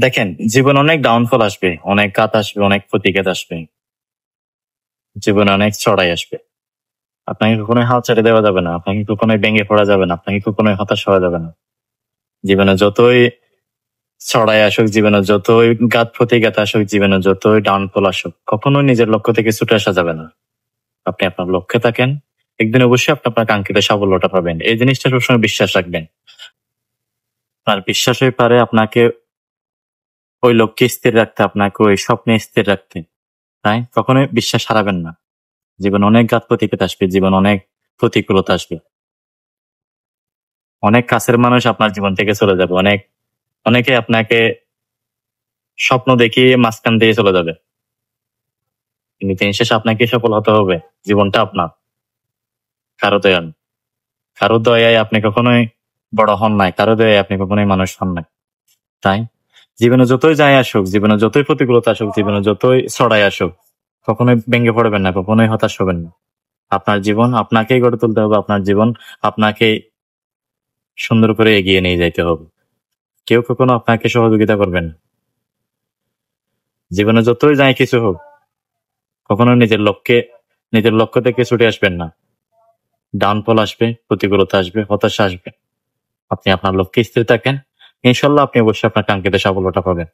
দেখেন, জীবনে অনেক ডাউনফল আসবে, অনেক কাত আসবে, অনেক প্রতিঘাত আসবে, জীবনে অনেক চড়াই আসবে। আপনাকে কখনোই হাল ছেড়ে দেওয়া যাবে না, আপনাকে কখনোই ভেঙে পড়া যাবে না, আপনাকে কখনোই হতাশ হওয়া যাবে না। জীবনে যতই চড়াই আসুক, জীবনে যতই ঘাত প্রতিঘাত আসুক, জীবনে যতই ডাউনফল আসুক, কখনোই নিজের লক্ষ্য থেকে ছুটে আসা যাবে না। আপনি আপনার লক্ষ্যে থাকেন, একদিন অবশ্যই আপনি আপনার কাঙ্ক্ষিত সাফল্যটা পাবেন। এই জিনিসটা সবসময় বিশ্বাস রাখবেন। আপনার বিশ্বাসই পারে আপনাকে ওই লক্ষ্যে স্থির রাখতে, আপনাকে ওই স্বপ্নে স্থির রাখতে। তাই কখনোই বিশ্বাস হারাবেন না। জীবন অনেক ঘাত প্রতিঘাত আসবে, জীবন অনেক প্রতিকূলতা আসবে, অনেক কাছের মানুষ আপনার জীবন থেকে চলে যাবে, অনেকে আপনাকে স্বপ্ন দেখিয়ে মাঝখান দিয়ে চলে যাবে, কিন্তু দিন শেষে আপনাকে সফল হতে হবে। জীবনটা আপনার, কারো দয়া না। কারো দয়ায় আপনি কখনোই বড় হন নাই, কারো দয়ায় আপনি কখনোই মানুষ হন নাই। তাই জীবনে যতই যায় আসুক, জীবনে যতই প্রতিকূলতা আসুক, জীবনে যতই ছড়াই আসুক, কখনোই ভেঙে পড়বেন না, কখনোই হতাশ হবেন না। আপনার জীবন আপনাকেই গড়ে তুলতে হবে, আপনার জীবন আপনাকে সুন্দর করে এগিয়ে নিয়ে যাইতে হবে। কেউ কখনো আপনাকে সহযোগিতা করবেন না। জীবনে যতই যায় কিছু হোক, কখনো নিজের লক্ষ্য থেকে ছুটে আসবেন না। ডাউনফল আসবে, প্রতিকূলতা আসবে, হতাশা আসবে। আপনি আপনার লক্ষ্যে স্থির থাকেন, ইনশাল্লাহ আপনি অবশ্যই আপনার কাঙ্ক্ষিত সাফল্যটা পাবেন।